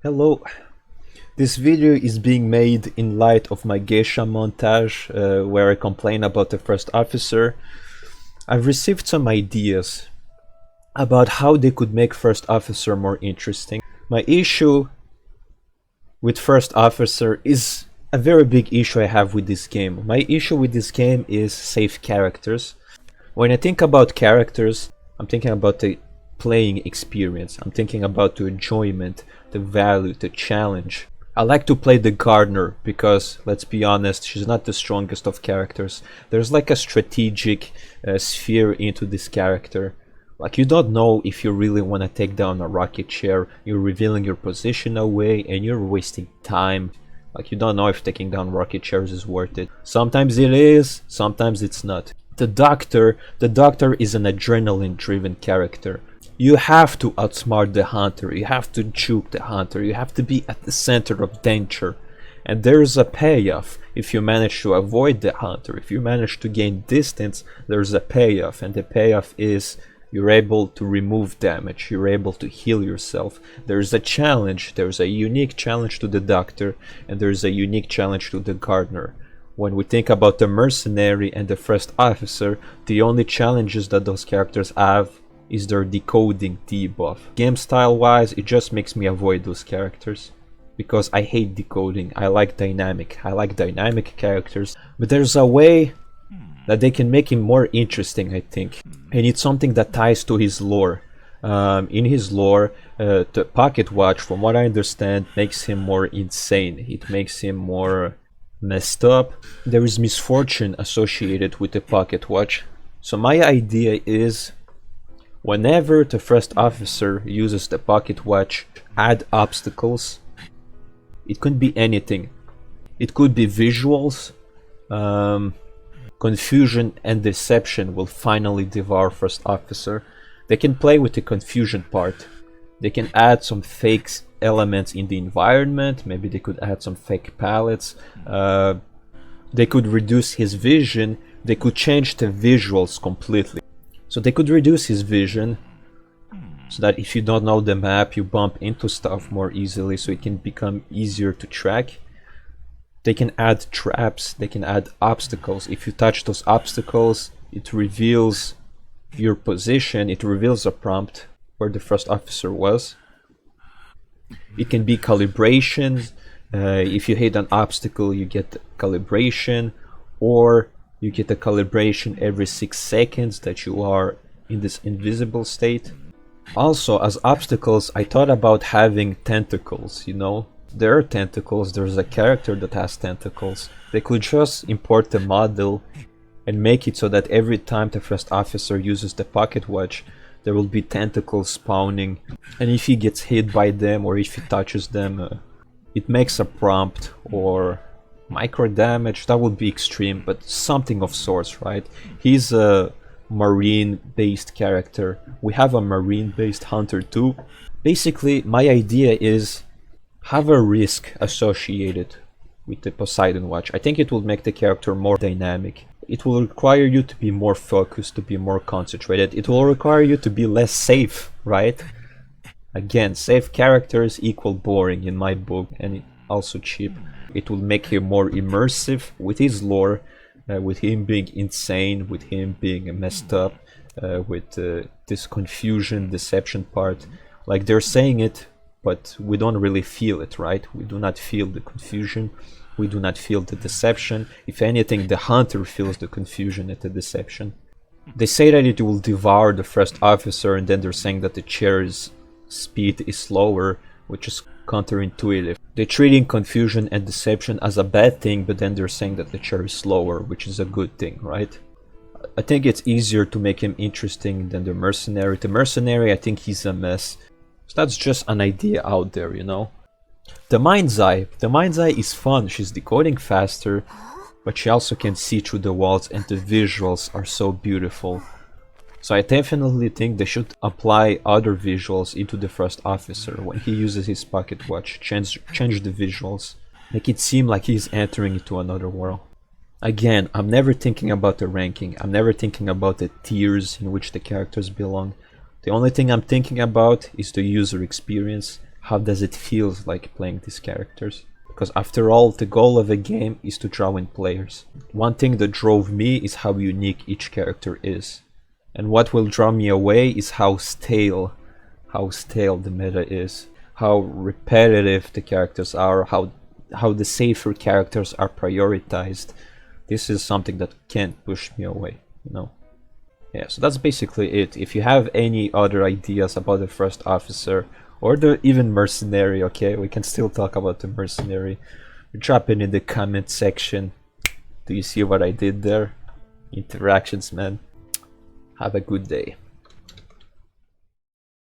Hello. This video is being made in light of my geisha montage where I complain about the first officer. I've received some ideas about how they could make first officer more interesting. My issue with first officer is a very big issue I have with this game. My issue with this game is safe characters. When I think about characters, I'm thinking about the playing experience. I'm thinking about the enjoyment, the value, the challenge. I like to play the gardener because, let's be honest, she's not the strongest of characters. There's like a strategic sphere into this character. Like, you don't know if you really want to take down a rocket chair, you're revealing your position away and you're wasting time. Like, you don't know if taking down rocket chairs is worth it. Sometimes it is, sometimes it's not. The doctor is an adrenaline driven character. You have to outsmart the hunter, you have to juke the hunter, you have to be at the center of danger. And there's a payoff if you manage to avoid the hunter. If you manage to gain distance, there's a payoff, and the payoff is you're able to remove damage, you're able to heal yourself. There's a challenge, there's a unique challenge to the doctor, and there's a unique challenge to the gardener. When we think about the mercenary and the first officer, the only challenges that those characters have is their decoding debuff. Game style wise, it just makes me avoid those characters because I hate decoding. I like dynamic characters, but there's a way that they can make him more interesting, I think, and it's something that ties to his lore. In his lore, the pocket watch, from what I understand, makes him more insane. It makes him more messed up. There is misfortune associated with the pocket watch. So my idea is, whenever the first officer uses the pocket watch, add obstacles. It could be anything. It could be visuals. Confusion and deception will finally devour first officer. They can play with the confusion part. They can add some fake elements in the environment. Maybe they could add some fake palettes. They could reduce his vision. They could change the visuals completely. So they could reduce his vision so that if you don't know the map, you bump into stuff more easily, so it can become easier to track. They can add traps, they can add obstacles. If you touch those obstacles, it reveals your position, it reveals a prompt where the first officer was. It can be calibration. If you hit an obstacle, you get calibration, or you get a calibration every 6 seconds that you are in this invisible state. Also, as obstacles, I thought about having tentacles, you know? There are tentacles, there's a character that has tentacles. They could just import the model and make it so that every time the first officer uses the pocket watch, there will be tentacles spawning. And if he gets hit by them or if he touches them, it makes a prompt or micro damage. That would be extreme, but something of sorts, right? He's a marine based character. We have a marine based hunter too. Basically, my idea is have a risk associated with the Poseidon watch. I think it will make the character more dynamic. It will require you to be more focused, to be more concentrated. It will require you to be less safe, right? Again, safe characters equal boring in my book, and also cheap. It will make him more immersive with his lore, with him being insane, with him being messed up, with this confusion, deception part. Like, they're saying it, but we don't really feel it, right? We do not feel the confusion. We do not feel the deception. If anything, the hunter feels the confusion and the deception. They say that it will devour the first officer, and then they're saying that the chair's speed is slower, which is counterintuitive. They're treating confusion and deception as a bad thing, but then they're saying that the chair is slower, which is a good thing, right? I think it's easier to make him interesting than the mercenary. The mercenary, I think he's a mess. So that's just an idea out there, you know? The mind's eye is fun. She's decoding faster, but she also can see through the walls, and the visuals are so beautiful. So I definitely think they should apply other visuals into the first officer when he uses his pocket watch. Change the visuals. Make it seem like he's entering into another world. Again, I'm never thinking about the ranking. I'm never thinking about the tiers in which the characters belong. The only thing I'm thinking about is the user experience. how does it feel like playing these characters. Because after all, the goal of a game is to draw in players. One thing that drove me is how unique each character is. And what will draw me away is how stale the meta is. How repetitive the characters are, how the safer characters are prioritized. This is something that can't push me away, you know. Yeah, so that's basically it. If you have any other ideas about the first officer, or the even mercenary, okay, we can still talk about the mercenary. Drop it in the comment section. Do you see what I did there? Interactions, man. Have a good day.